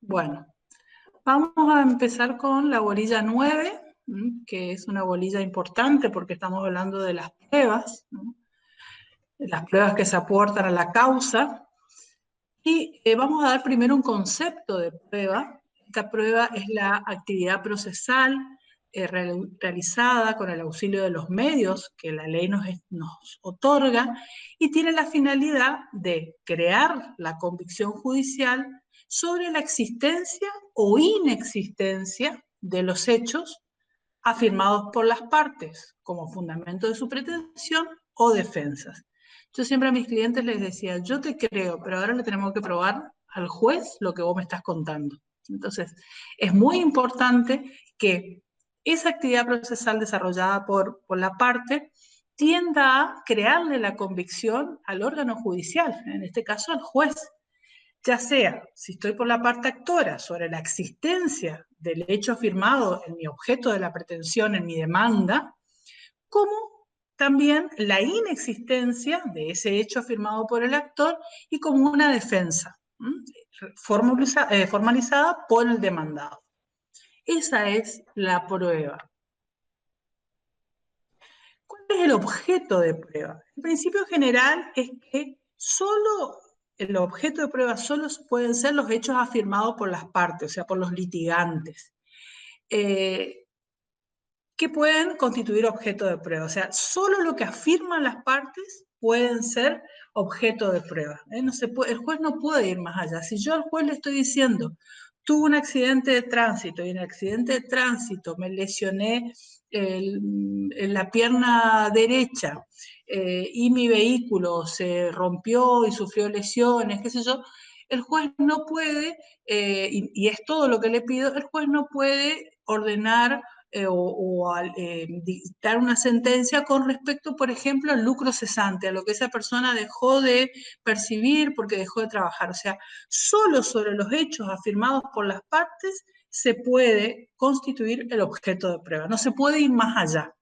Bueno, vamos a empezar con la bolilla 9, que es una bolilla importante porque estamos hablando de las pruebas, ¿no? De las pruebas que se aportan a la causa. Y vamos a dar primero un concepto de prueba. Esta prueba es la actividad procesal realizada con el auxilio de los medios que la ley nos otorga y tiene la finalidad de crear la convicción judicial sobre la existencia o inexistencia de los hechos afirmados por las partes como fundamento de su pretensión o defensas. Yo siempre a mis clientes les decía, yo te creo, pero ahora le tenemos que probar al juez lo que vos me estás contando. Entonces, es muy importante que esa actividad procesal desarrollada por la parte tienda a crearle la convicción al órgano judicial, en este caso al juez, ya sea, si estoy por la parte actora, sobre la existencia del hecho afirmado en mi objeto de la pretensión, en mi demanda, como también la inexistencia de ese hecho afirmado por el actor y como una defensa formalizada por el demandado. Esa es la prueba. ¿Cuál es el objeto de prueba? El principio general es que solo el objeto de prueba solo pueden ser los hechos afirmados por las partes, o sea, por los litigantes, que pueden constituir objeto de prueba. O sea, solo lo que afirman las partes pueden ser objeto de prueba. No se puede, el juez no puede ir más allá. Si yo al juez le estoy diciendo, tuve un accidente de tránsito y en el accidente de tránsito me lesioné en la pierna derecha y mi vehículo se rompió y sufrió lesiones, qué sé yo, el juez no puede, y es todo lo que le pido, el juez no puede ordenar dictar una sentencia con respecto, por ejemplo, al lucro cesante, a lo que esa persona dejó de percibir porque dejó de trabajar. O sea, solo sobre los hechos afirmados por las partes se puede constituir el objeto de prueba. No se puede ir más allá.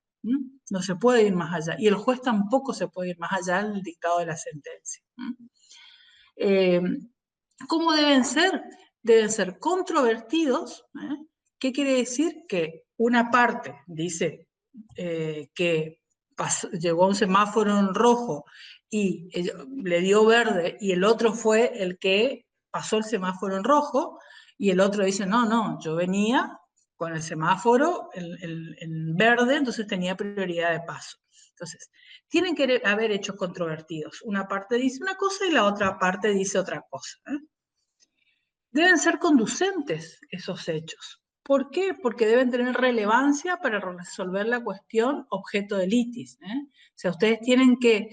No se puede ir más allá. Y el juez tampoco se puede ir más allá en el dictado de la sentencia. ¿Cómo deben ser? Deben ser controvertidos. ¿Qué quiere decir? Que una parte dice que llegó a un semáforo en rojo y le dio verde y el otro fue el que pasó el semáforo en rojo y el otro dice, no, yo venía con el semáforo en verde, entonces tenía prioridad de paso. Entonces, tienen que haber hechos controvertidos. Una parte dice una cosa y la otra parte dice otra cosa. Deben ser conducentes esos hechos. ¿Por qué? Porque deben tener relevancia para resolver la cuestión objeto de litis. O sea, ustedes tienen que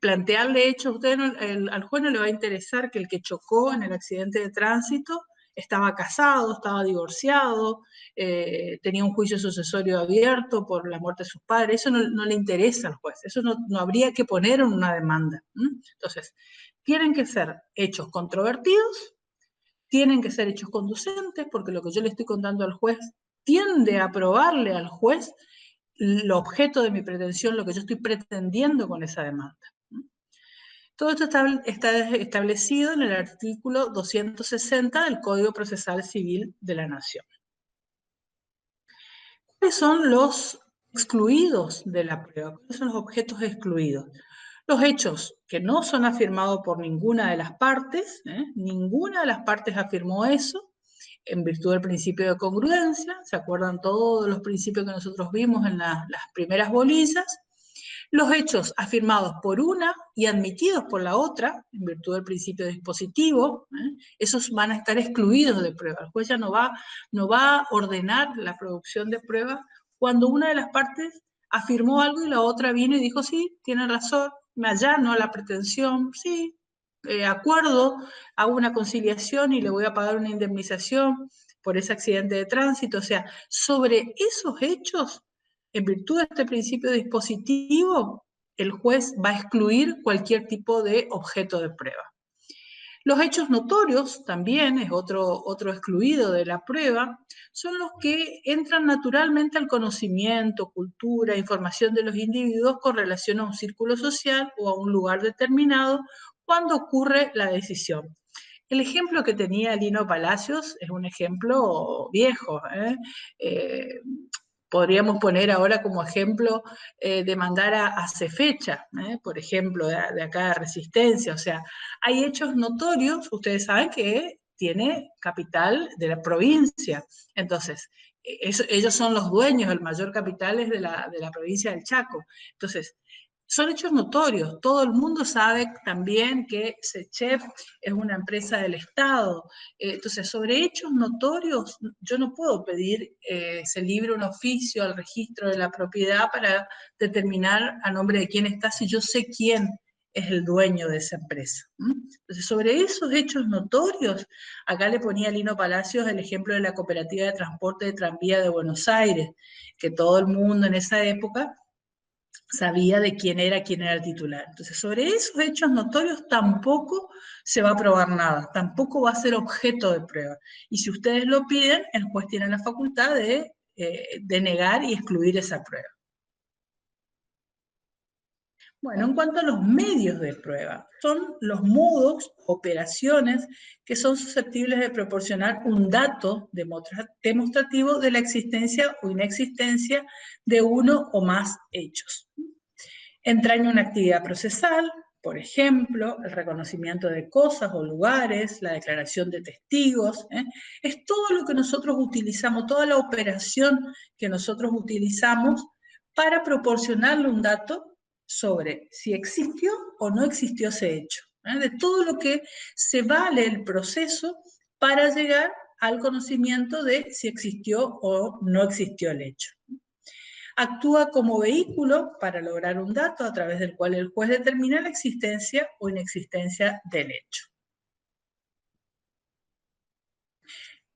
plantearle hechos, al juez no le va a interesar que el que chocó en el accidente de tránsito estaba casado, estaba divorciado, tenía un juicio sucesorio abierto por la muerte de sus padres. Eso no le interesa al juez, eso no habría que poner en una demanda. Entonces, tienen que ser hechos controvertidos, tienen que ser hechos conducentes, porque lo que yo le estoy contando al juez tiende a probarle al juez el objeto de mi pretensión, lo que yo estoy pretendiendo con esa demanda. Todo esto está establecido en el artículo 260 del Código Procesal Civil de la Nación. ¿Cuáles son los excluidos de la prueba? ¿Cuáles son los objetos excluidos? Los hechos que no son afirmados por ninguna de las partes, ninguna de las partes afirmó eso, en virtud del principio de congruencia, ¿se acuerdan todos los principios que nosotros vimos en las primeras bolillas? Los hechos afirmados por una y admitidos por la otra, en virtud del principio dispositivo, esos van a estar excluidos de prueba. El juez ya no va a ordenar la producción de pruebas cuando una de las partes afirmó algo y la otra vino y dijo, sí, tiene razón, me allano a la pretensión, sí, acuerdo, hago una conciliación y le voy a pagar una indemnización por ese accidente de tránsito. O sea, sobre esos hechos, en virtud de este principio dispositivo, el juez va a excluir cualquier tipo de objeto de prueba. Los hechos notorios también es otro excluido de la prueba, son los que entran naturalmente al conocimiento, cultura, información de los individuos con relación a un círculo social o a un lugar determinado cuando ocurre la decisión. El ejemplo que tenía Lino Palacios es un ejemplo viejo, ¿eh? Eh, Podríamos poner ahora como ejemplo de Mangara hace fecha, por ejemplo, de acá de Resistencia. O sea, hay hechos notorios, ustedes saben que tiene capital de la provincia. Entonces, ellos son los dueños, el mayor capital es de la provincia del Chaco. Entonces, son hechos notorios. Todo el mundo sabe también que SECHEP es una empresa del Estado. Entonces, sobre hechos notorios, yo no puedo pedir se libre un oficio al registro de la propiedad para determinar a nombre de quién está, si yo sé quién es el dueño de esa empresa. Entonces, sobre esos hechos notorios, acá le ponía Lino Palacios el ejemplo de la Cooperativa de Transporte de Tranvía de Buenos Aires, que todo el mundo en esa época sabía de quién era el titular. Entonces, sobre esos hechos notorios tampoco se va a probar nada, tampoco va a ser objeto de prueba. Y si ustedes lo piden, el juez tiene la facultad de negar y excluir esa prueba. Bueno, en cuanto a los medios de prueba, son los modos, operaciones que son susceptibles de proporcionar un dato demostrativo de la existencia o inexistencia de uno o más hechos. Entraña una actividad procesal, por ejemplo, el reconocimiento de cosas o lugares, la declaración de testigos, es todo lo que nosotros utilizamos, toda la operación que nosotros utilizamos para proporcionarle un dato sobre si existió o no existió ese hecho, de todo lo que se vale el proceso para llegar al conocimiento de si existió o no existió el hecho. Actúa como vehículo para lograr un dato a través del cual el juez determina la existencia o inexistencia del hecho.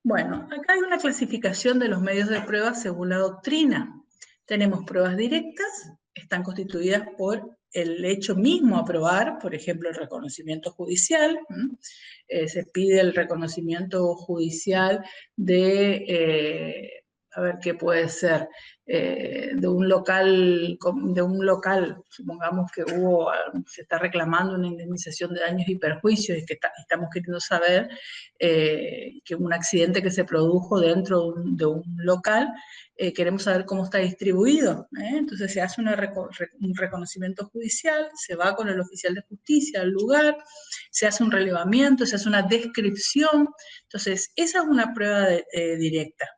Bueno, acá hay una clasificación de los medios de prueba según la doctrina. Tenemos pruebas directas, están constituidas por el hecho mismo a probar, por ejemplo, el reconocimiento judicial. Se pide el reconocimiento judicial a ver qué puede ser, de un local, supongamos que se está reclamando una indemnización de daños y perjuicios y que estamos queriendo saber que un accidente que se produjo dentro de un local, queremos saber cómo está distribuido. Entonces se hace un reconocimiento judicial, se va con el oficial de justicia al lugar, se hace un relevamiento, se hace una descripción. Entonces, esa es una prueba directa.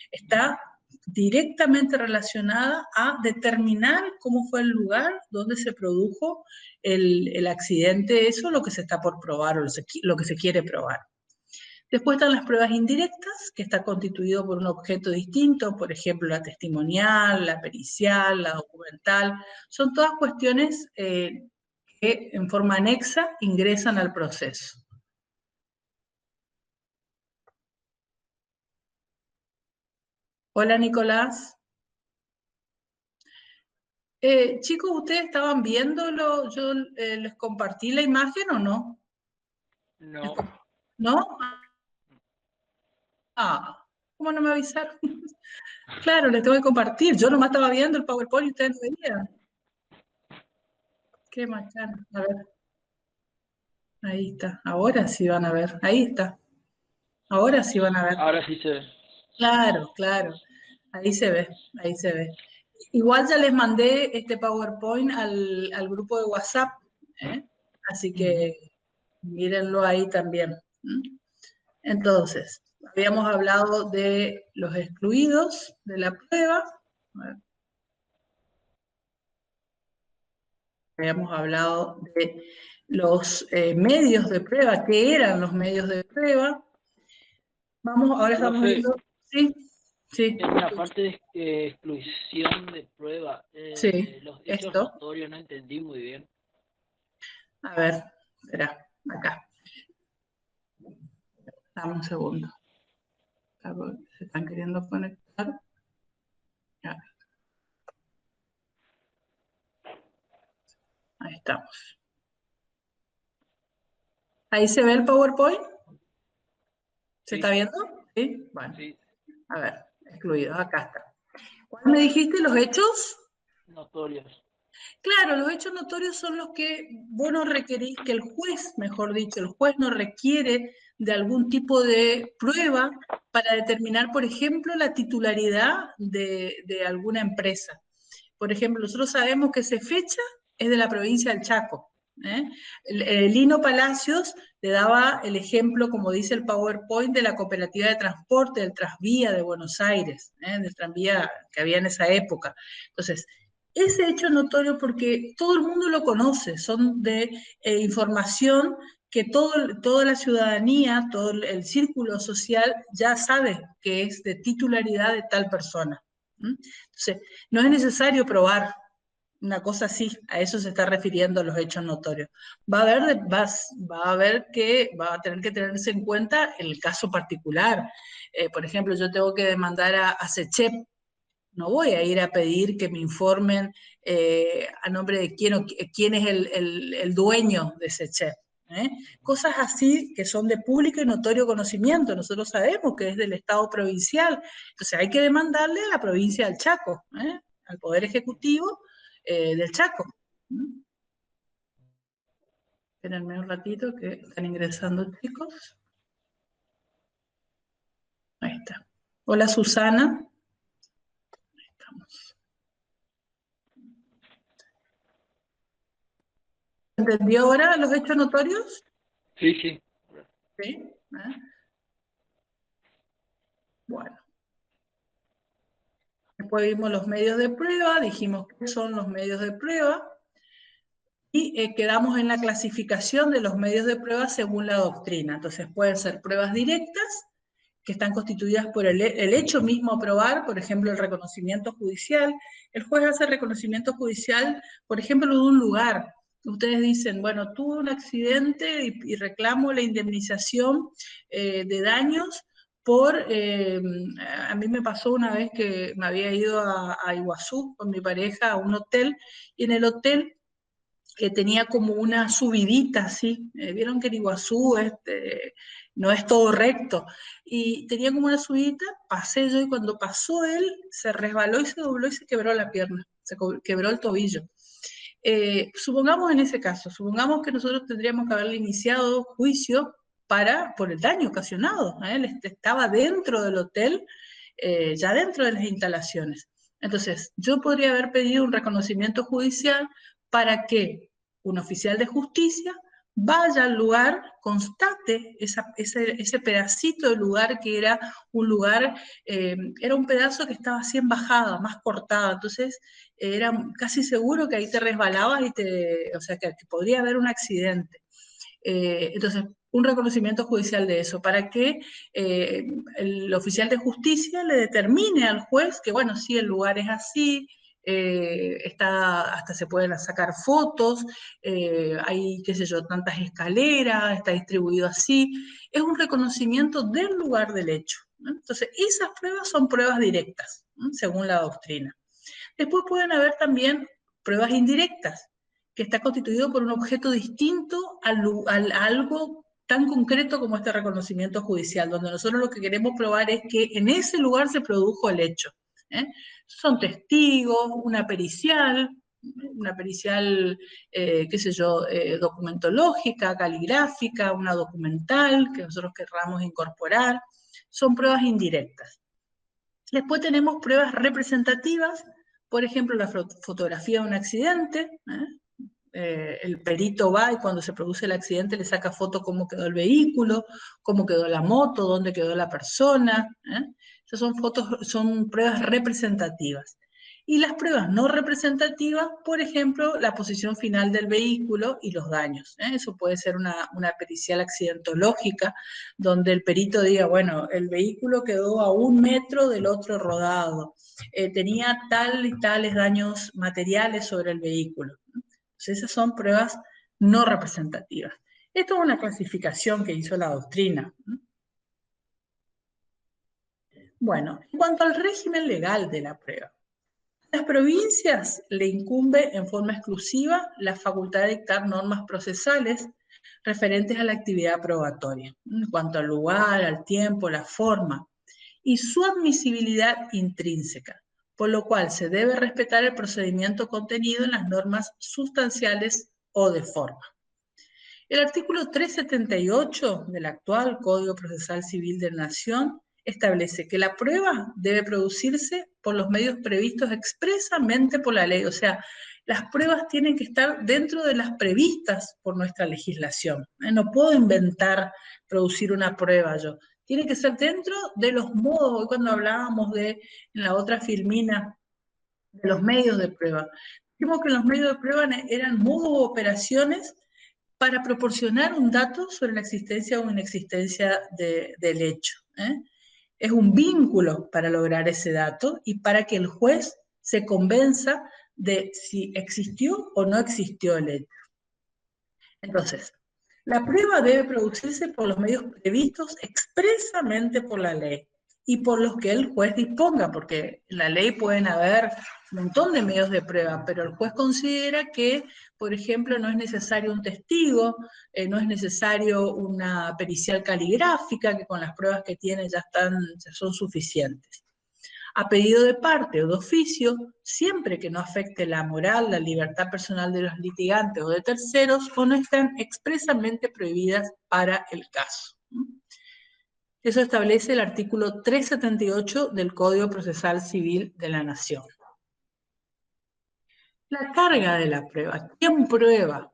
Está directamente relacionada a determinar cómo fue el lugar donde se produjo el accidente, eso es lo que se está por probar o lo que se quiere probar. Después están las pruebas indirectas, que está constituido por un objeto distinto, por ejemplo, la testimonial, la pericial, la documental. Son todas cuestiones que en forma anexa ingresan al proceso. Hola, Nicolás. Chicos, ¿ustedes estaban viéndolo? ¿Yo les compartí la imagen o no? No. ¿No? Ah, ¿cómo no me avisaron? Claro, les tengo que compartir. Yo nomás estaba viendo el PowerPoint y ustedes no veían. Qué macana. A ver, ahí está. Ahora sí van a ver. Ahí está. Ahora sí van a ver. Ahora sí se ve. Claro, claro. Ahí se ve, ahí se ve. Igual ya les mandé este PowerPoint al grupo de WhatsApp, ¿eh? Así que mírenlo ahí también. Entonces, habíamos hablado de los excluidos de la prueba. Habíamos hablado de los medios de prueba, qué eran los medios de prueba. Ahora estamos Profe, viendo, sí, sí, en la parte de exclusión de prueba, sí, los hechos esto. notorios no entendí muy bien. A ver, espera, acá. Dame un segundo. Se están queriendo conectar. Ya, ahí estamos. ¿Ahí se ve el PowerPoint? ¿Se está Sí, viendo? Sí. Bueno, sí, a ver, excluidos, acá está. ¿Cuál me dijiste los hechos? notorios. Claro, los hechos notorios son los que vos no requerís, que el juez, mejor dicho, el juez no requiere de algún tipo de prueba para determinar, por ejemplo, la titularidad de alguna empresa. Por ejemplo, nosotros sabemos que esa fecha es de la provincia del Chaco. ¿Eh? Lino Palacios le daba el ejemplo, como dice el PowerPoint, de la cooperativa de transporte, del Transvía de Buenos Aires, del tranvía que había en esa época. Entonces, ese hecho notorio porque todo el mundo lo conoce, son de información que toda la ciudadanía, todo el círculo social ya sabe que es de titularidad de tal persona. Entonces, no es necesario probar una cosa así, a eso se está refiriendo los hechos notorios. Va a haber que, va a tener que tenerse en cuenta el caso particular. Por ejemplo, yo tengo que demandar a SECHEP, no voy a ir a pedir que me informen a nombre de quién es el dueño de ese chef. ¿Eh? Cosas así que son de público y notorio conocimiento. Nosotros sabemos que es del Estado provincial, entonces hay que demandarle a la provincia del Chaco, al Poder Ejecutivo del Chaco. Espérenme un ratito que están ingresando chicos. Ahí está. Hola Susana. Ahí estamos. ¿Entendió ahora los hechos notorios? Sí, sí. Sí. Bueno. Después vimos los medios de prueba, dijimos qué son los medios de prueba y quedamos en la clasificación de los medios de prueba según la doctrina. Entonces pueden ser pruebas directas, que están constituidas por el hecho mismo a probar, por ejemplo, el reconocimiento judicial. El juez hace reconocimiento judicial, por ejemplo, de un lugar. Ustedes dicen, bueno, tuve un accidente y reclamo la indemnización de daños a mí me pasó una vez que me había ido a Iguazú con mi pareja a un hotel, y en el hotel tenía como una subidita, así, vieron que en Iguazú no es todo recto, y tenía como una subidita, pasé yo, y cuando pasó él, se resbaló y se dobló y se quebró la pierna, se quebró el tobillo. Supongamos en ese caso, supongamos que nosotros tendríamos que haberle iniciado juicio por el daño ocasionado. Él estaba dentro del hotel, ya dentro de las instalaciones. Entonces, yo podría haber pedido un reconocimiento judicial para que un oficial de justicia vaya al lugar, constate ese pedacito de lugar que era un lugar, era un pedazo que estaba así en bajada, más cortada, entonces era casi seguro que ahí te resbalabas o sea, que podría haber un accidente. Entonces, un reconocimiento judicial de eso, para que el oficial de justicia le determine al juez que, bueno, sí, el lugar es así, hasta se pueden sacar fotos, hay, qué sé yo, tantas escaleras, está distribuido así. Es un reconocimiento del lugar del hecho, ¿no? Entonces, esas pruebas son pruebas directas, ¿no? Según la doctrina. Después pueden haber también pruebas indirectas, que está constituido por un objeto distinto a algo tan concreto como este reconocimiento judicial, donde nosotros lo que queremos probar es que en ese lugar se produjo el hecho. Son testigos, una pericial, qué sé yo, documentológica, caligráfica, una documental que nosotros querramos incorporar. Son pruebas indirectas. Después tenemos pruebas representativas, por ejemplo, la fotografía de un accidente. El perito va y cuando se produce el accidente le saca foto cómo quedó el vehículo, cómo quedó la moto, dónde quedó la persona. Esas son pruebas representativas. Y las pruebas no representativas, por ejemplo, la posición final del vehículo y los daños. Eso puede ser una pericial accidentológica, donde el perito diga, bueno, el vehículo quedó a 1 metro del otro rodado, tenía tal y tales daños materiales sobre el vehículo. Entonces, esas son pruebas no representativas. Esto es una clasificación que hizo la doctrina. Bueno, en cuanto al régimen legal de la prueba, a las provincias le incumbe en forma exclusiva la facultad de dictar normas procesales referentes a la actividad probatoria, en cuanto al lugar, al tiempo, la forma y su admisibilidad intrínseca. por lo cual se debe respetar el procedimiento contenido en las normas sustanciales o de forma. El artículo 378 del actual Código Procesal Civil de la Nación establece que la prueba debe producirse por los medios previstos expresamente por la ley, o sea, las pruebas tienen que estar dentro de las previstas por nuestra legislación. No puedo inventar producir una prueba yo. Tiene que ser dentro de los modos. Hoy cuando hablábamos en la otra filmina, de los medios de prueba, dijimos que los medios de prueba eran modos o operaciones para proporcionar un dato sobre la existencia o inexistencia del hecho. Es un vínculo para lograr ese dato y para que el juez se convenza de si existió o no existió el hecho. Entonces, la prueba debe producirse por los medios previstos expresamente por la ley y por los que el juez disponga, porque en la ley pueden haber un montón de medios de prueba, pero el juez considera que, por ejemplo, no es necesario un testigo, no es necesario una pericial caligráfica, que con las pruebas que tiene ya son suficientes. A pedido de parte o de oficio, siempre que no afecte la moral, la libertad personal de los litigantes o de terceros, o no están expresamente prohibidas para el caso. Eso establece el artículo 378 del Código Procesal Civil de la Nación. La carga de la prueba. ¿Quién prueba?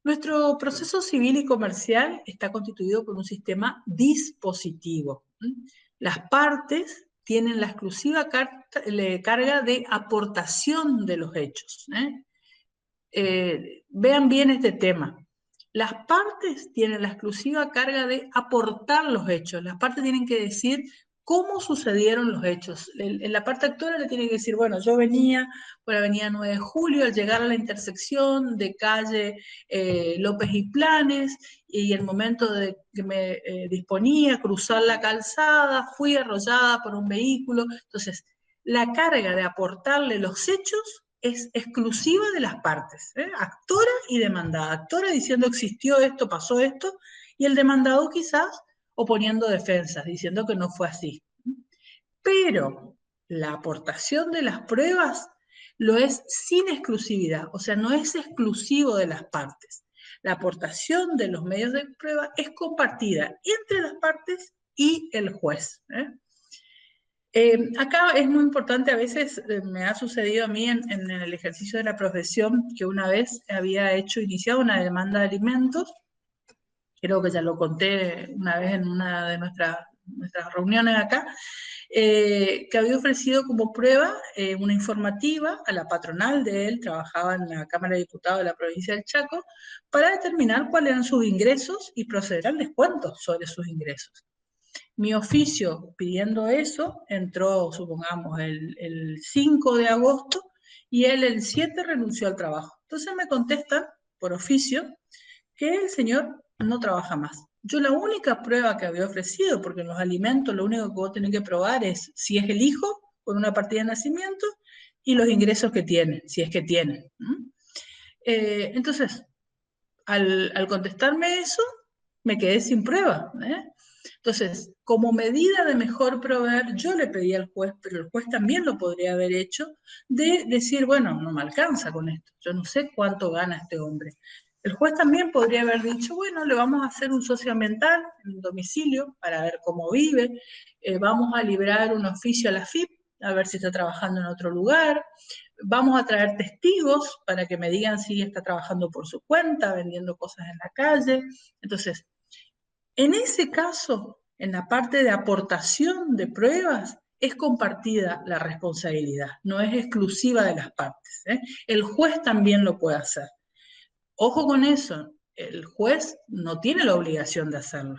Nuestro proceso civil y comercial está constituido por un sistema dispositivo. Las partes tienen la exclusiva carga de aportación de los hechos. Vean bien este tema. Las partes tienen la exclusiva carga de aportar los hechos. Las partes tienen que decir cómo sucedieron los hechos. En la parte actora le tiene que decir, bueno, yo venía por la avenida 9 de Julio al llegar a la intersección de calle López y Planes, y el momento de que me disponía a cruzar la calzada, fui arrollada por un vehículo. Entonces, la carga de aportarle los hechos es exclusiva de las partes, actora y demandada. Actora diciendo existió esto, pasó esto, y el demandado quizás oponiendo defensas, diciendo que no fue así. Pero la aportación de las pruebas lo es sin exclusividad, o sea, no es exclusivo de las partes. La aportación de los medios de prueba es compartida entre las partes y el juez. Acá es muy importante, a veces me ha sucedido a mí en el ejercicio de la profesión, que una vez había iniciado una demanda de alimentos, creo que ya lo conté una vez en una de nuestras reuniones acá, que había ofrecido como prueba una informativa a la patronal de él, trabajaba en la Cámara de Diputados de la provincia del Chaco, para determinar cuáles eran sus ingresos y proceder al descuento sobre sus ingresos. Mi oficio pidiendo eso entró, supongamos, el 5 de agosto y él el 7 renunció al trabajo. Entonces me contestan por oficio que el señor no trabaja más. Yo la única prueba que había ofrecido, porque en los alimentos lo único que vos tenés que probar es si es el hijo con una partida de nacimiento y los ingresos que tiene, si es que tiene. Entonces, al contestarme eso, me quedé sin prueba. Entonces, como medida de mejor proveer, yo le pedí al juez, pero el juez también lo podría haber hecho, de decir, bueno, no me alcanza con esto, yo no sé cuánto gana este hombre. El juez también podría haber dicho, bueno, le vamos a hacer un socioambiental en un domicilio para ver cómo vive, vamos a librar un oficio a la FIP, a ver si está trabajando en otro lugar, vamos a traer testigos para que me digan si está trabajando por su cuenta, vendiendo cosas en la calle. Entonces, en ese caso, en la parte de aportación de pruebas, es compartida la responsabilidad, no es exclusiva de las partes. El juez también lo puede hacer. Ojo con eso, el juez no tiene la obligación de hacerlo.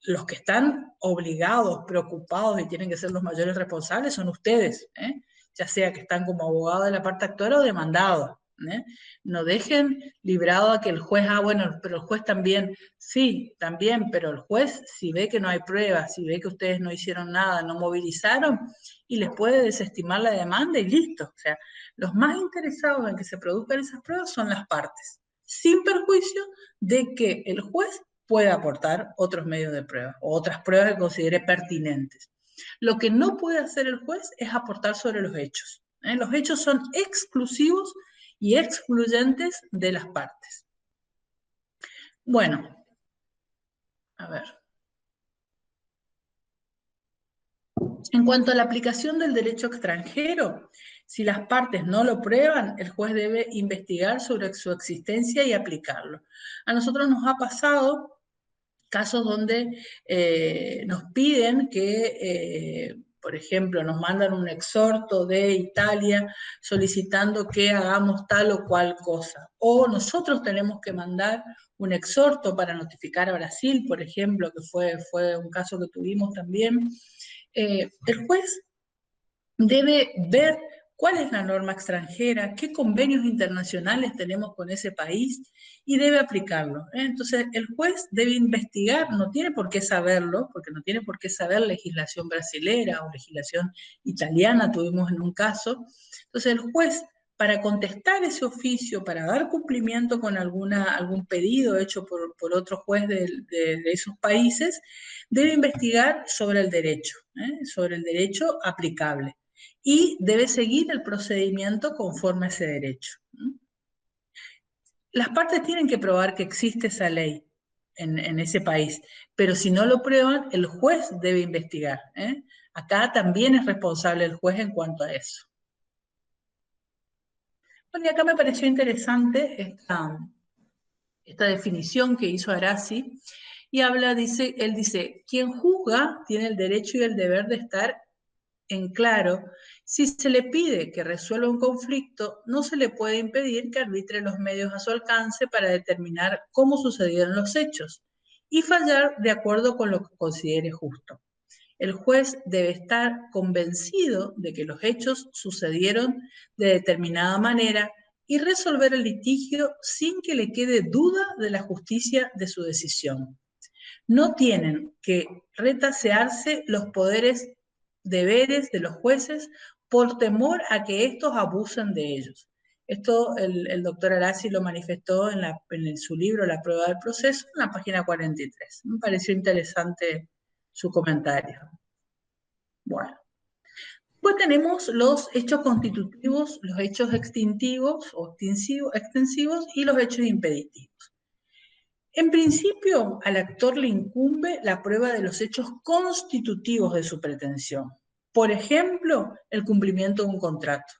Los que están obligados, preocupados y tienen que ser los mayores responsables son ustedes, ya sea que están como abogados de la parte actora o demandados. No dejen librado a que el juez, bueno, pero el juez también, sí, también, pero el juez, si ve que no hay pruebas, si ve que ustedes no hicieron nada, no movilizaron, y les puede desestimar la demanda y listo. O sea, los más interesados en que se produzcan esas pruebas son las partes, sin perjuicio de que el juez pueda aportar otros medios de prueba o otras pruebas que considere pertinentes. Lo que no puede hacer el juez es aportar sobre los hechos. Los hechos son exclusivos y excluyentes de las partes. Bueno, a ver. En cuanto a la aplicación del derecho extranjero, si las partes no lo prueban, el juez debe investigar sobre su existencia y aplicarlo. A nosotros nos ha pasado casos donde nos piden que, por ejemplo, nos mandan un exhorto de Italia solicitando que hagamos tal o cual cosa. O nosotros tenemos que mandar un exhorto para notificar a Brasil, por ejemplo, que fue un caso que tuvimos también. El juez debe ver cuál es la norma extranjera, qué convenios internacionales tenemos con ese país y debe aplicarlo. Entonces, el juez debe investigar, no tiene por qué saberlo, porque no tiene por qué saber legislación brasilera o legislación italiana, tuvimos en un caso. Entonces, el juez, para contestar ese oficio, para dar cumplimiento con algún pedido hecho por otro juez de esos países, debe investigar sobre el derecho aplicable. Y debe seguir el procedimiento conforme a ese derecho. Las partes tienen que probar que existe esa ley en ese país, pero si no lo prueban, el juez debe investigar. Acá también es responsable el juez en cuanto a eso. Bueno, y acá me pareció interesante esta definición que hizo Arasi, y él dice, quien juzga tiene el derecho y el deber de estar en claro. Si se le pide que resuelva un conflicto, no se le puede impedir que arbitre los medios a su alcance para determinar cómo sucedieron los hechos y fallar de acuerdo con lo que considere justo. El juez debe estar convencido de que los hechos sucedieron de determinada manera y resolver el litigio sin que le quede duda de la justicia de su decisión. No tienen que retasearse los deberes de los jueces por temor a que estos abusen de ellos. Esto el doctor Arasi lo manifestó en su libro La prueba del proceso, en la página 43. Me pareció interesante su comentario. Bueno. Después tenemos los hechos constitutivos, los hechos extintivos o extensivos y los hechos impeditivos. En principio, al actor le incumbe la prueba de los hechos constitutivos de su pretensión. Por ejemplo, el cumplimiento de un contrato.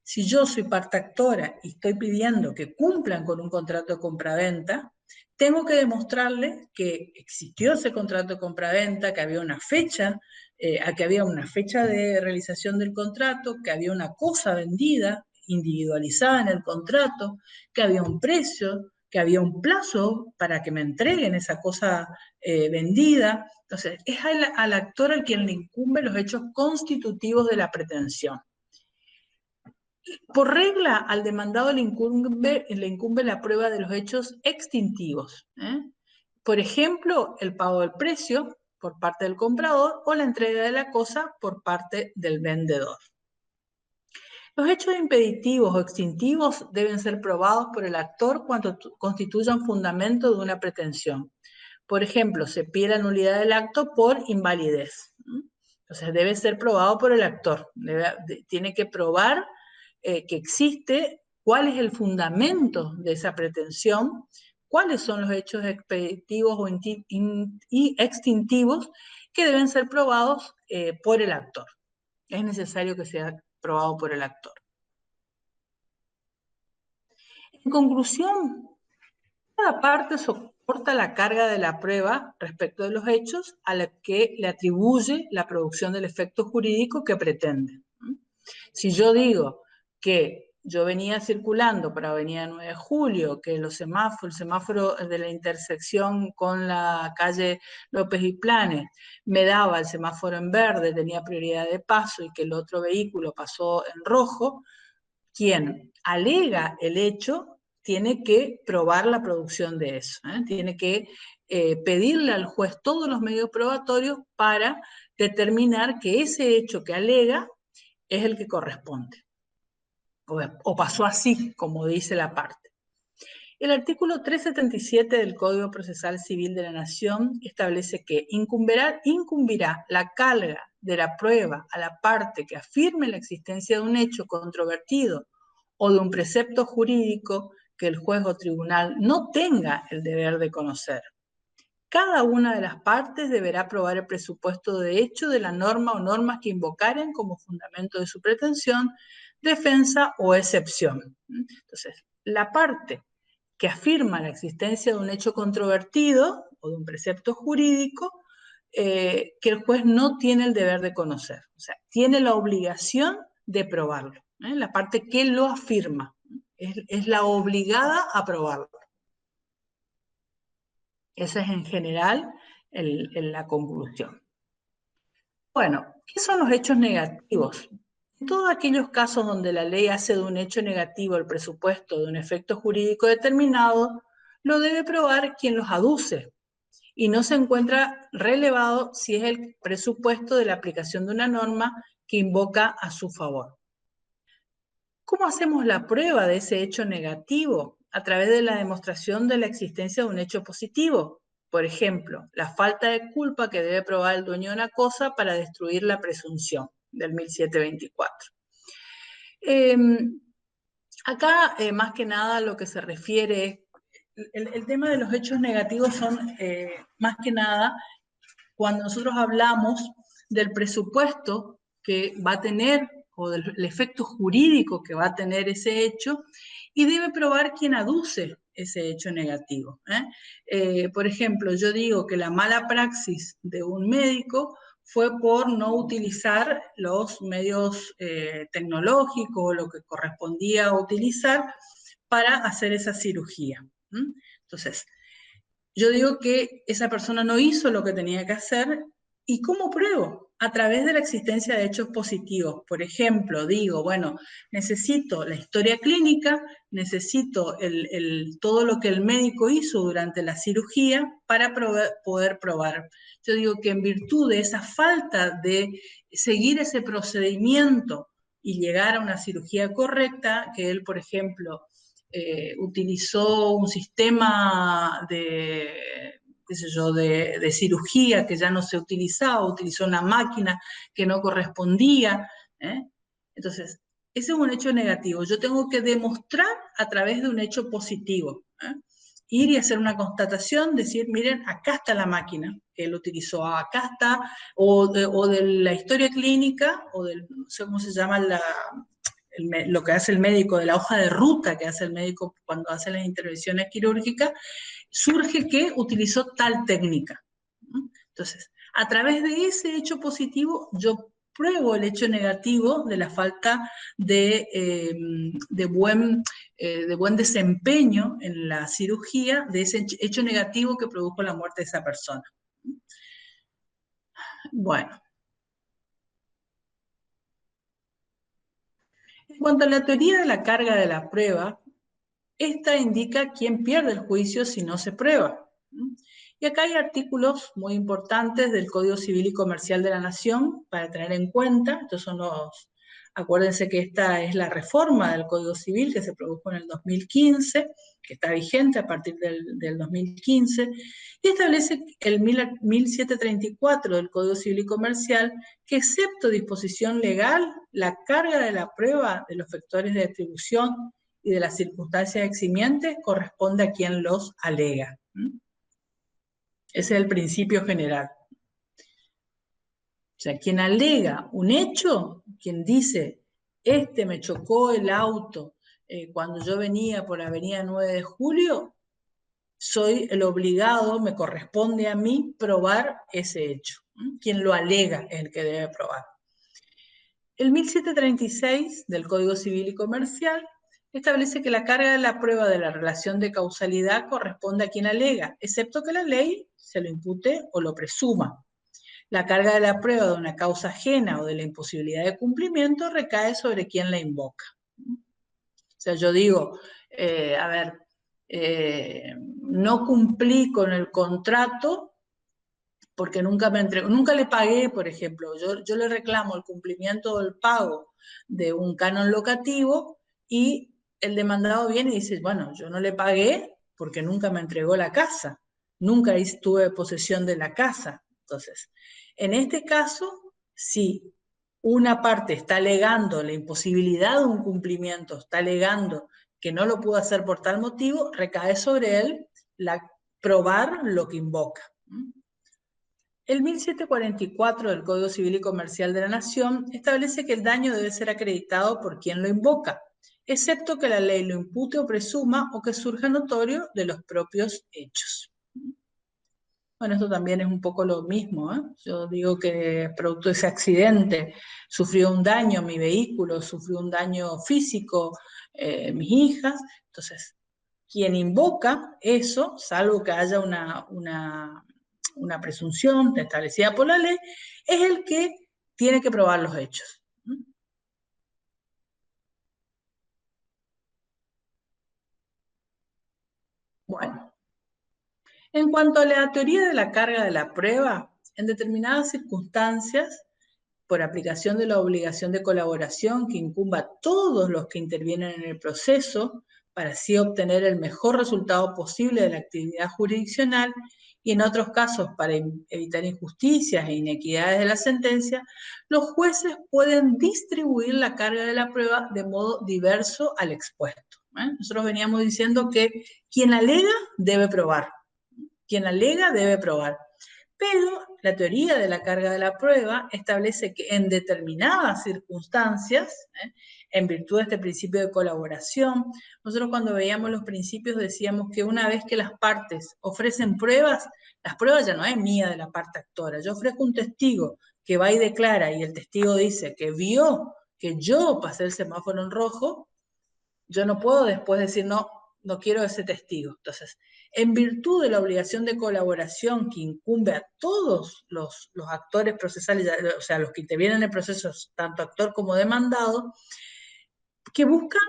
Si yo soy parte actora y estoy pidiendo que cumplan con un contrato de compraventa, tengo que demostrarle que existió ese contrato de compraventa, que había una fecha, que había una fecha de realización del contrato, que había una cosa vendida, individualizada en el contrato, que había un precio, que había un plazo para que me entreguen esa cosa vendida. Entonces, es al actor al quien le incumben los hechos constitutivos de la pretensión. Por regla, al demandado le incumbe la prueba de los hechos extintivos. Por ejemplo, el pago del precio por parte del comprador o la entrega de la cosa por parte del vendedor. Los hechos impeditivos o extintivos deben ser probados por el actor cuando constituyan fundamento de una pretensión. Por ejemplo, se pide la nulidad del acto por invalidez. Entonces, debe ser probado por el actor. Tiene que probar que existe, cuál es el fundamento de esa pretensión, cuáles son los hechos expeditivos y extintivos que deben ser probados por el actor. Es necesario que sea probado por el actor. En conclusión, cada parte soporta la carga de la prueba respecto de los hechos a la que le atribuye la producción del efecto jurídico que pretende. Si yo digo que yo venía circulando por Avenida 9 de Julio, que el semáforo de la intersección con la calle López y Planes me daba el semáforo en verde, tenía prioridad de paso y que el otro vehículo pasó en rojo, quien alega el hecho tiene que probar la producción de eso, tiene que pedirle al juez todos los medios probatorios para determinar que ese hecho que alega es el que corresponde. O pasó así, como dice la parte. El artículo 377 del Código Procesal Civil de la Nación establece que incumbirá la carga de la prueba a la parte que afirme la existencia de un hecho controvertido o de un precepto jurídico que el juez o tribunal no tenga el deber de conocer. Cada una de las partes deberá probar el presupuesto de hecho de la norma o normas que invocaren como fundamento de su pretensión, defensa o excepción. Entonces, la parte que afirma la existencia de un hecho controvertido o de un precepto jurídico que el juez no tiene el deber de conocer. O sea, tiene la obligación de probarlo. La parte que lo afirma es la obligada a probarlo. Esa es en general la conclusión. Bueno, ¿qué son los hechos negativos? En todos aquellos casos donde la ley hace de un hecho negativo el presupuesto de un efecto jurídico determinado, lo debe probar quien los aduce y no se encuentra relevado si es el presupuesto de la aplicación de una norma que invoca a su favor. ¿Cómo hacemos la prueba de ese hecho negativo? A través de la demostración de la existencia de un hecho positivo. Por ejemplo, la falta de culpa que debe probar el dueño de una cosa para destruir la presunción del 1724. Acá, más que nada, lo que se refiere, el tema de los hechos negativos son, más que nada, cuando nosotros hablamos del presupuesto que va a tener o del efecto jurídico que va a tener ese hecho, y debe probar quien aduce ese hecho negativo. Por ejemplo, yo digo que la mala praxis de un médico fue por no utilizar los medios tecnológicos o lo que correspondía utilizar para hacer esa cirugía. Entonces, yo digo que esa persona no hizo lo que tenía que hacer. ¿Y cómo pruebo? A través de la existencia de hechos positivos. Por ejemplo, digo, bueno, necesito la historia clínica, necesito todo lo que el médico hizo durante la cirugía para poder probar. Yo digo que en virtud de esa falta de seguir ese procedimiento y llegar a una cirugía correcta, que él, por ejemplo, utilizó un sistema qué sé yo, de cirugía que ya no se utilizaba, utilizó una máquina que no correspondía. Entonces, ese es un hecho negativo. Yo tengo que demostrar a través de un hecho positivo. Ir y hacer una constatación, decir, miren, acá está la máquina que él utilizó, acá está, o de la historia clínica, o del, no sé cómo se llama lo que hace el médico, de la hoja de ruta que hace el médico cuando hace las intervenciones quirúrgicas, surge que utilizó tal técnica. Entonces, a través de ese hecho positivo, yo pruebo el hecho negativo de la falta de buen desempeño en la cirugía, de ese hecho negativo que produjo la muerte de esa persona. Bueno. En cuanto a la teoría de la carga de la prueba, esta indica quién pierde el juicio si no se prueba. Y acá hay artículos muy importantes del Código Civil y Comercial de la Nación para tener en cuenta. Estos son acuérdense que esta es la reforma del Código Civil que se produjo en el 2015, que está vigente a partir del 2015, y establece el 1734 del Código Civil y Comercial que, excepto disposición legal, la carga de la prueba de los factores de atribución y de las circunstancias eximientes corresponde a quien los alega. Ese es el principio general. O sea, quien alega un hecho, quien dice, me chocó el auto cuando yo venía por la avenida 9 de Julio, soy el obligado, me corresponde a mí probar ese hecho. Quien lo alega es el que debe probar. El 1736 del Código Civil y Comercial establece que la carga de la prueba de la relación de causalidad corresponde a quien alega, excepto que la ley se lo impute o lo presuma. La carga de la prueba de una causa ajena o de la imposibilidad de cumplimiento recae sobre quien la invoca. O sea, yo digo, no cumplí con el contrato porque nunca le pagué, por ejemplo, yo le reclamo el cumplimiento del pago de un canon locativo y el demandado viene y dice, bueno, yo no le pagué porque nunca me entregó la casa, nunca tuve posesión de la casa. Entonces, en este caso, si una parte está alegando la imposibilidad de un cumplimiento, está alegando que no lo pudo hacer por tal motivo, recae sobre él probar lo que invoca. El 1744 del Código Civil y Comercial de la Nación establece que el daño debe ser acreditado por quien lo invoca, excepto que la ley lo impute o presuma o que surja notorio de los propios hechos. Bueno, esto también es un poco lo mismo, ¿eh? Yo digo que producto de ese accidente sufrió un daño mi vehículo, sufrió un daño físico mis hijas. Entonces, quien invoca eso, salvo que haya una presunción establecida por la ley, es el que tiene que probar los hechos. Bueno, en cuanto a la teoría de la carga de la prueba, en determinadas circunstancias, por aplicación de la obligación de colaboración que incumba a todos los que intervienen en el proceso, para así obtener el mejor resultado posible de la actividad jurisdiccional, y en otros casos para evitar injusticias e inequidades de la sentencia, los jueces pueden distribuir la carga de la prueba de modo diverso al expuesto. Nosotros veníamos diciendo que quien alega debe probar. Quien alega debe probar. Pero la teoría de la carga de la prueba establece que en determinadas circunstancias, en virtud de este principio de colaboración, nosotros cuando veíamos los principios decíamos que una vez que las partes ofrecen pruebas, las pruebas ya no es mía de la parte actora. Yo ofrezco un testigo que va y declara y el testigo dice que vio que yo pasé el semáforo en rojo, yo no puedo después decir, no, no quiero ese testigo. Entonces, en virtud de la obligación de colaboración que incumbe a todos los actores procesales, o sea, los que intervienen en el proceso, tanto actor como demandado, que buscan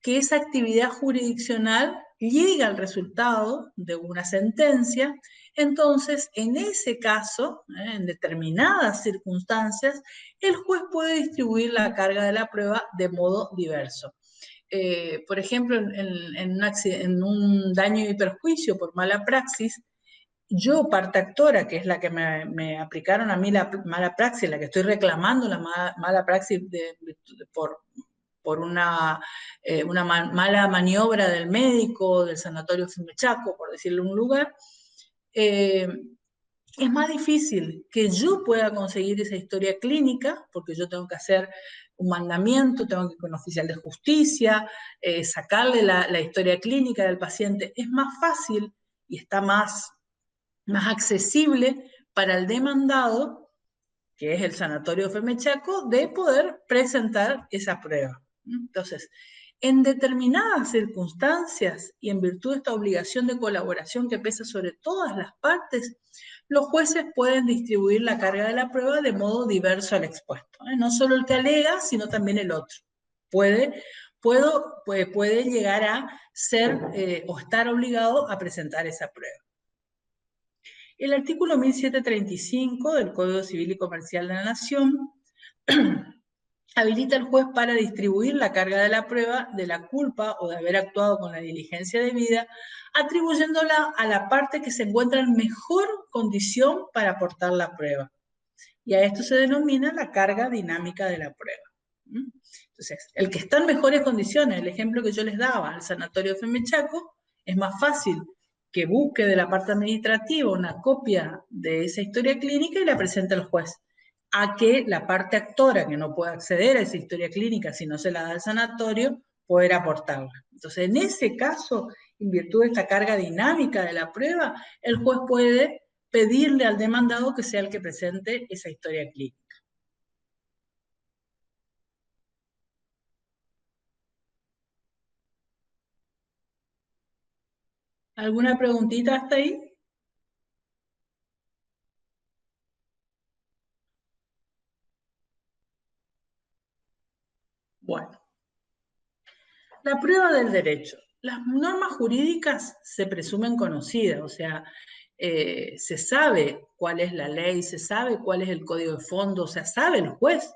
que esa actividad jurisdiccional llegue al resultado de una sentencia, entonces, en ese caso, en determinadas circunstancias, el juez puede distribuir la carga de la prueba de modo diverso. Por ejemplo, en un daño y perjuicio por mala praxis, yo, parte actora, que es la que me aplicaron a mí la mala praxis, la que estoy reclamando la mala praxis por una mala maniobra del médico, del sanatorio Fimechaco, por decirle un lugar, es más difícil que yo pueda conseguir esa historia clínica, porque yo tengo que hacer un mandamiento, tengo que ir con un oficial de justicia, sacarle la historia clínica del paciente. Es más fácil y está más accesible para el demandado, que es el sanatorio Femechaco, de poder presentar esa prueba. Entonces, en determinadas circunstancias y en virtud de esta obligación de colaboración que pesa sobre todas las partes, los jueces pueden distribuir la carga de la prueba de modo diverso al expuesto. No solo el que alega, sino también el otro. Puede llegar a ser o estar obligado a presentar esa prueba. El artículo 1735 del Código Civil y Comercial de la Nación habilita al juez para distribuir la carga de la prueba de la culpa o de haber actuado con la diligencia debida, atribuyéndola a la parte que se encuentra en mejor condición para aportar la prueba. Y a esto se denomina la carga dinámica de la prueba. Entonces, el que está en mejores condiciones, el ejemplo que yo les daba al sanatorio Femechaco, es más fácil que busque de la parte administrativa una copia de esa historia clínica y la presente al juez, a que la parte actora que no puede acceder a esa historia clínica si no se la da al sanatorio, poder aportarla. Entonces, en ese caso, en virtud de esta carga dinámica de la prueba, el juez puede pedirle al demandado que sea el que presente esa historia clínica. ¿Alguna preguntita hasta ahí? Bueno, la prueba del derecho. Las normas jurídicas se presumen conocidas, o sea, se sabe cuál es la ley, se sabe cuál es el código de fondo, o sea, sabe el juez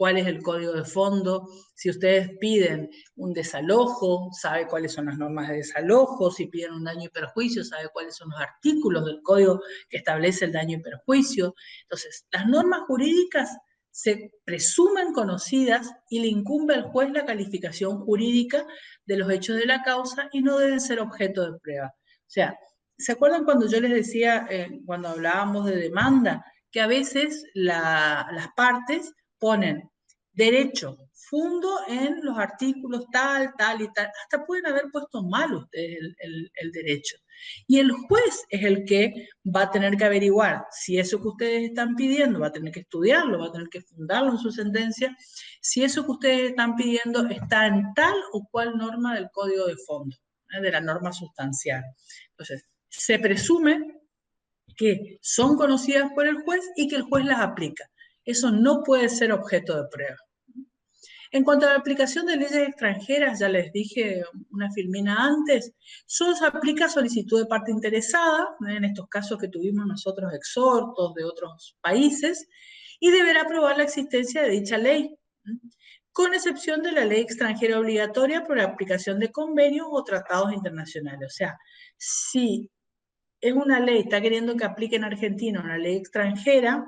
cuál es el código de fondo. Si ustedes piden un desalojo, sabe cuáles son las normas de desalojo. Si piden un daño y perjuicio, sabe cuáles son los artículos del código que establece el daño y perjuicio. Entonces, las normas jurídicas se presumen conocidas y le incumbe al juez la calificación jurídica de los hechos de la causa y no deben ser objeto de prueba. O sea, ¿se acuerdan cuando yo les decía, cuando hablábamos de demanda, que a veces las partes ponen derecho, fundo en los artículos tal, tal y tal, hasta pueden haber puesto mal ustedes el derecho. Y el juez es el que va a tener que averiguar si eso que ustedes están pidiendo, va a tener que estudiarlo, va a tener que fundarlo en su sentencia, si eso que ustedes están pidiendo está en tal o cual norma del código de fondo, de la norma sustancial. Entonces, se presume que son conocidas por el juez y que el juez las aplica. Eso no puede ser objeto de prueba. En cuanto a la aplicación de leyes extranjeras, ya les dije una filmina antes, solo se aplica solicitud de parte interesada, en estos casos que tuvimos nosotros exhortos de otros países, y deberá probar la existencia de dicha ley, con excepción de la ley extranjera obligatoria por aplicación de convenios o tratados internacionales. O sea, si es una ley, está queriendo que aplique en Argentina una ley extranjera,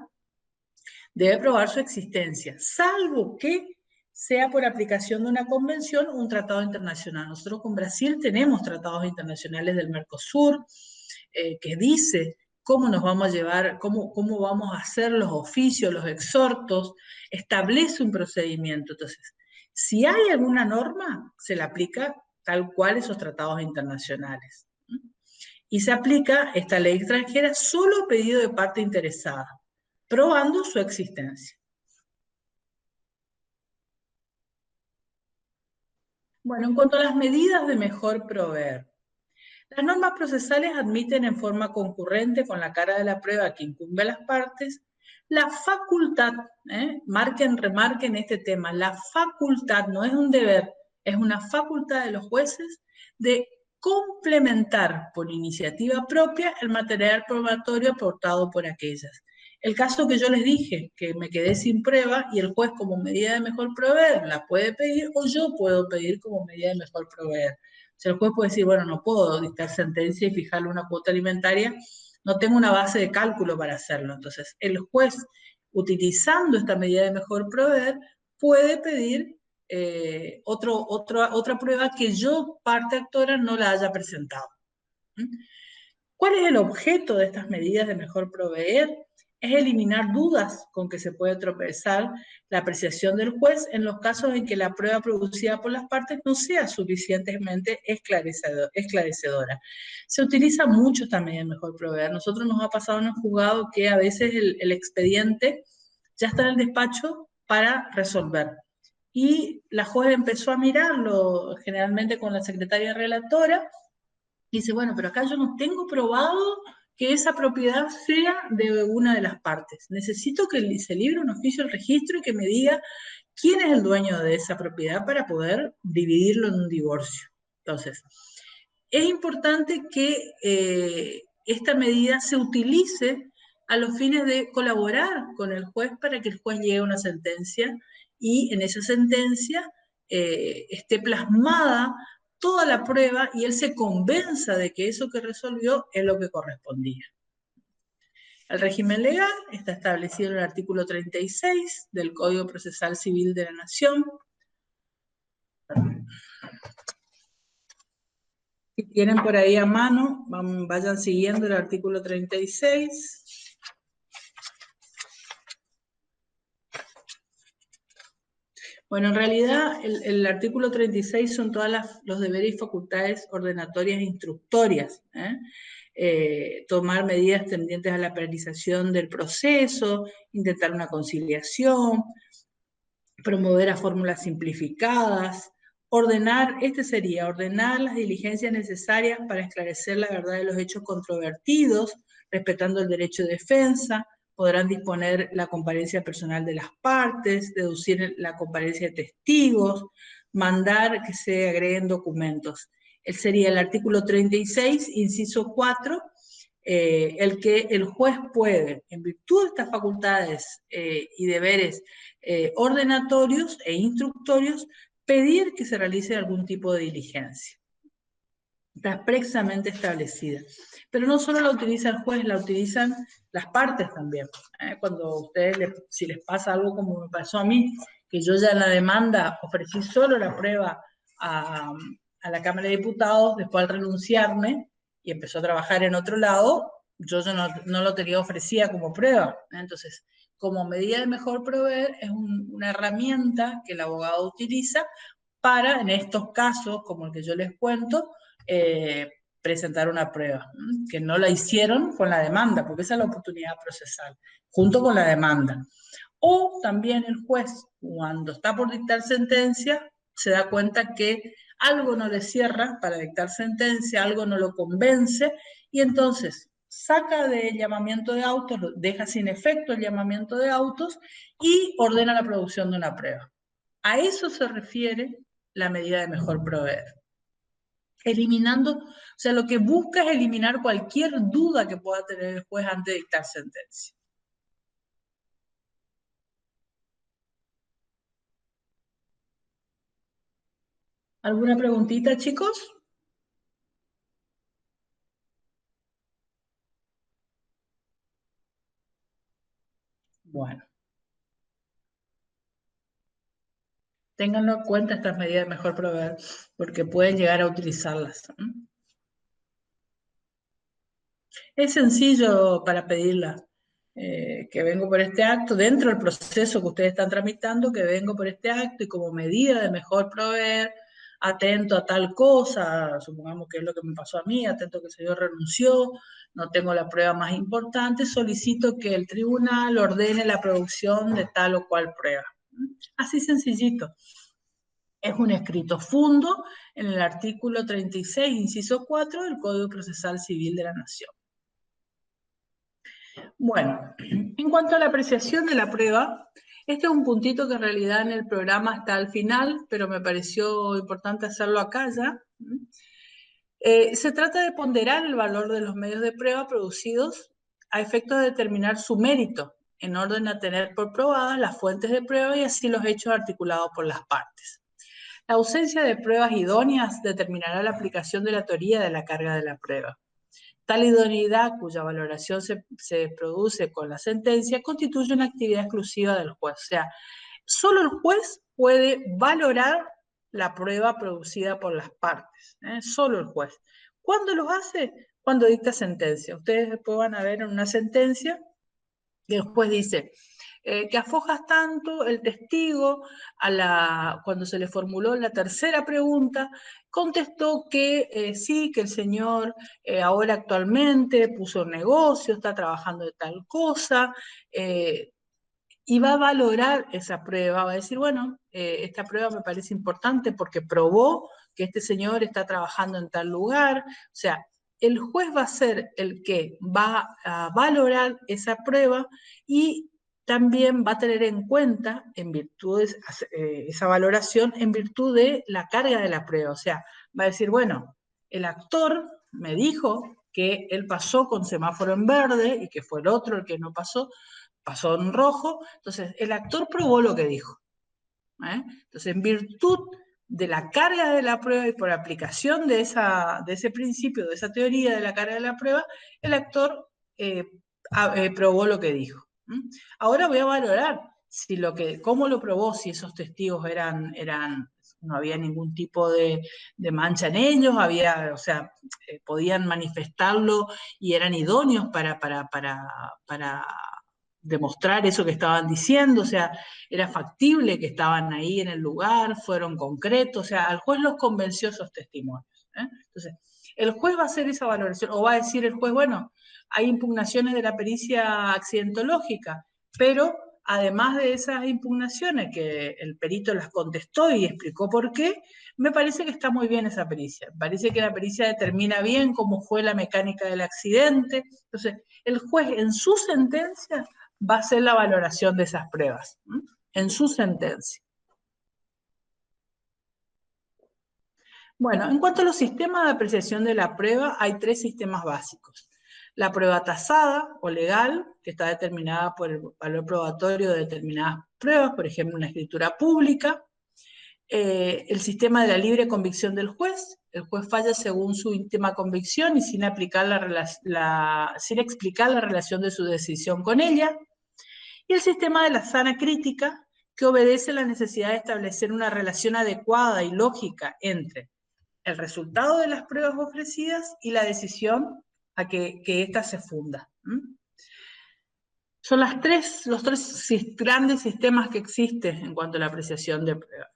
debe probar su existencia, salvo que sea por aplicación de una convención o un tratado internacional. Nosotros con Brasil tenemos tratados internacionales del Mercosur, que dice cómo nos vamos a llevar, cómo vamos a hacer los oficios, los exhortos, establece un procedimiento. Entonces, si hay alguna norma, se le aplica tal cual esos tratados internacionales. Y se aplica esta ley extranjera solo a pedido de parte interesada, probando su existencia. Bueno, en cuanto a las medidas de mejor proveer, las normas procesales admiten en forma concurrente con la cara de la prueba que incumbe a las partes la facultad, remarquen este tema, la facultad no es un deber, es una facultad de los jueces de complementar por iniciativa propia el material probatorio aportado por aquellas. El caso que yo les dije, que me quedé sin prueba y el juez como medida de mejor proveer la puede pedir o yo puedo pedir como medida de mejor proveer. O sea, el juez puede decir, bueno, no puedo dictar sentencia y fijarle una cuota alimentaria, no tengo una base de cálculo para hacerlo. Entonces, el juez, utilizando esta medida de mejor proveer, puede pedir otra prueba que yo, parte actora, no la haya presentado. ¿Cuál es el objeto de estas medidas de mejor proveer? Es eliminar dudas con que se puede tropezar la apreciación del juez en los casos en que la prueba producida por las partes no sea suficientemente esclarecedora. Se utiliza mucho esta medida de mejor proveer. Nosotros nos ha pasado en el juzgado que a veces el expediente ya está en el despacho para resolver. Y la juez empezó a mirarlo, generalmente con la secretaria relatora, y dice, bueno, pero acá yo no tengo probado que esa propiedad sea de una de las partes. Necesito que se libre un oficio del registro y que me diga quién es el dueño de esa propiedad para poder dividirlo en un divorcio. Entonces, es importante que esta medida se utilice a los fines de colaborar con el juez para que el juez llegue a una sentencia y en esa sentencia esté plasmada toda la prueba y él se convenza de que eso que resolvió es lo que correspondía. El régimen legal está establecido en el artículo 36 del Código Procesal Civil de la Nación. Si tienen por ahí a mano, vayan siguiendo el artículo 36. Bueno, en realidad el artículo 36 son todos los deberes y facultades ordenatorias e instructorias. Tomar medidas tendientes a la paralización del proceso, intentar una conciliación, promover a fórmulas simplificadas, ordenar las diligencias necesarias para esclarecer la verdad de los hechos controvertidos, respetando el derecho de defensa, podrán disponer la comparencia personal de las partes, deducir la comparencia de testigos, mandar que se agreguen documentos. Sería el artículo 36, inciso 4, el que el juez puede, en virtud de estas facultades y deberes ordenatorios e instructorios, pedir que se realice algún tipo de diligencia. Está expresamente establecida. Pero no solo la utiliza el juez, la utilizan las partes también. Cuando ustedes, si les pasa algo como me pasó a mí, que yo ya en la demanda ofrecí solo la prueba a la Cámara de Diputados, después al renunciarme y empezó a trabajar en otro lado, yo ya no lo tenía ofrecida como prueba. Entonces, como medida de mejor proveer, es una herramienta que el abogado utiliza para, en estos casos, como el que yo les cuento, presentar una prueba, que no la hicieron con la demanda, porque esa es la oportunidad procesal, junto con la demanda. O también el juez, cuando está por dictar sentencia, se da cuenta que algo no le cierra para dictar sentencia, algo no lo convence, y entonces saca del llamamiento de autos, deja sin efecto el llamamiento de autos y ordena la producción de una prueba. A eso se refiere la medida de mejor proveer. Eliminando, o sea, lo que busca es eliminar cualquier duda que pueda tener el juez antes de dictar sentencia. ¿Alguna preguntita, chicos? Bueno, ténganlo en cuenta estas medidas de mejor proveer, porque pueden llegar a utilizarlas. Es sencillo para pedirla, que vengo por este acto, dentro del proceso que ustedes están tramitando, que vengo por este acto y como medida de mejor proveer, atento a tal cosa, supongamos que es lo que me pasó a mí, atento que el señor renunció, no tengo la prueba más importante, solicito que el tribunal ordene la producción de tal o cual prueba. Así sencillito. Es un escrito fundo en el artículo 36, inciso 4 del Código Procesal Civil de la Nación. Bueno, en cuanto a la apreciación de la prueba, este es un puntito que en realidad en el programa está al final, pero me pareció importante hacerlo acá ya. Se trata de ponderar el valor de los medios de prueba producidos a efecto de determinar su mérito, en orden a tener por probadas las fuentes de prueba y así los hechos articulados por las partes. La ausencia de pruebas idóneas determinará la aplicación de la teoría de la carga de la prueba. Tal idoneidad, cuya valoración se produce con la sentencia, constituye una actividad exclusiva del juez. O sea, solo el juez puede valorar la prueba producida por las partes. Solo el juez. ¿Cuándo lo hace? Cuando dicta sentencia. Ustedes después van a ver en una sentencia que el juez dice que afojas tanto el testigo cuando se le formuló la tercera pregunta, contestó que sí, que el señor ahora actualmente puso un negocio, está trabajando de tal cosa, y va a valorar esa prueba, va a decir, bueno, esta prueba me parece importante porque probó que este señor está trabajando en tal lugar, o sea, el juez va a ser el que va a valorar esa prueba y también va a tener en cuenta, en virtud de esa valoración, en virtud de la carga de la prueba. O sea, va a decir, bueno, el actor me dijo que él pasó con semáforo en verde y que fue el otro el que no pasó, pasó en rojo. Entonces, el actor probó lo que dijo. Entonces, en virtud de la carga de la prueba y por aplicación de ese principio, de esa teoría de la carga de la prueba, el actor probó lo que dijo. Ahora voy a valorar si cómo lo probó, si esos testigos no había ningún tipo de mancha en ellos, o sea, podían manifestarlo y eran idóneos para demostrar eso que estaban diciendo, o sea, era factible que estaban ahí en el lugar, fueron concretos, o sea, al juez los convenció esos testimonios. Entonces, el juez va a hacer esa valoración, o va a decir el juez, bueno, hay impugnaciones de la pericia accidentológica, pero además de esas impugnaciones que el perito las contestó y explicó por qué, me parece que está muy bien esa pericia. Me parece que la pericia determina bien cómo fue la mecánica del accidente. Entonces, el juez en su sentencia va a hacer la valoración de esas pruebas, en su sentencia. Bueno, en cuanto a los sistemas de apreciación de la prueba, hay tres sistemas básicos. La prueba tasada o legal, que está determinada por el valor probatorio de determinadas pruebas, por ejemplo, una escritura pública. El sistema de la libre convicción del juez. El juez falla según su íntima convicción y sin explicar la relación de su decisión con ella. Y el sistema de la sana crítica, que obedece a la necesidad de establecer una relación adecuada y lógica entre el resultado de las pruebas ofrecidas y la decisión a que ésta se funda. Son los tres grandes sistemas que existen en cuanto a la apreciación de pruebas.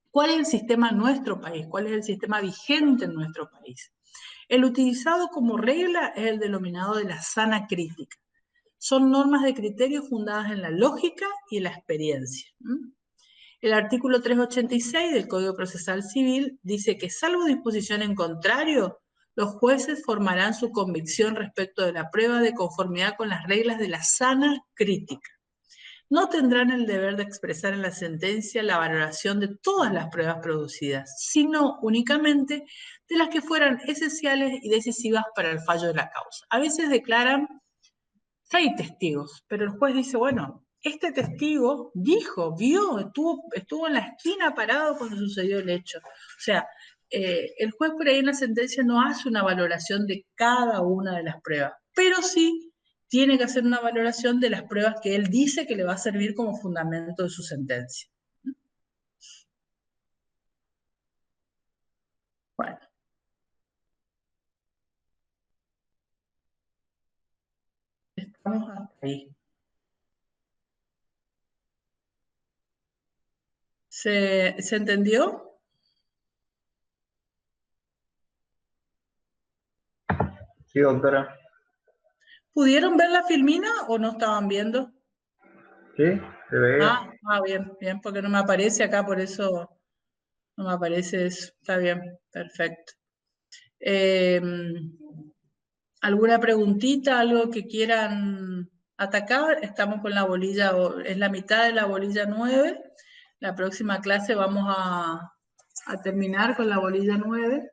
¿Cuál es el sistema en nuestro país? ¿Cuál es el sistema vigente en nuestro país? El utilizado como regla es el denominado de la sana crítica. Son normas de criterio fundadas en la lógica y en la experiencia. El artículo 386 del Código Procesal Civil dice que, salvo disposición en contrario, los jueces formarán su convicción respecto de la prueba de conformidad con las reglas de la sana crítica. No tendrán el deber de expresar en la sentencia la valoración de todas las pruebas producidas, sino únicamente de las que fueran esenciales y decisivas para el fallo de la causa. A veces declaran que hay testigos, pero el juez dice, bueno, este testigo dijo, vio, estuvo en la esquina parado cuando sucedió el hecho. O sea, el juez por ahí en la sentencia no hace una valoración de cada una de las pruebas, pero sí tiene que hacer una valoración de las pruebas que él dice que le va a servir como fundamento de su sentencia. Bueno. Estamos hasta ahí. ¿Se entendió? Sí, doctora. ¿Pudieron ver la filmina o no estaban viendo? Sí, se veía. Bien, bien, porque no me aparece acá, por eso no me aparece eso. Está bien, perfecto. ¿Alguna preguntita, algo que quieran atacar? Estamos con la bolilla, es la mitad de la bolilla 9. La próxima clase vamos a terminar con la bolilla 9.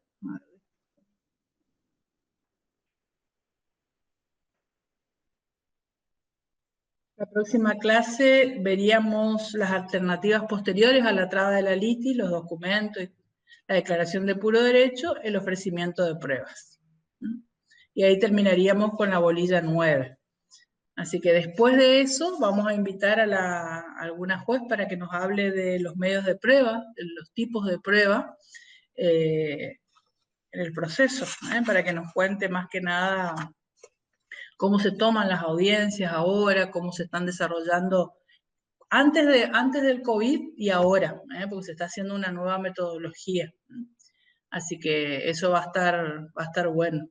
La próxima clase veríamos las alternativas posteriores a la traba de la litis, los documentos, la declaración de puro derecho, el ofrecimiento de pruebas. Y ahí terminaríamos con la bolilla 9. Así que después de eso vamos a invitar a alguna juez para que nos hable de los medios de prueba, de los tipos de prueba en el proceso, para que nos cuente más que nada cómo se toman las audiencias ahora, cómo se están desarrollando antes del COVID y ahora, porque se está haciendo una nueva metodología. Así que eso va a estar bueno.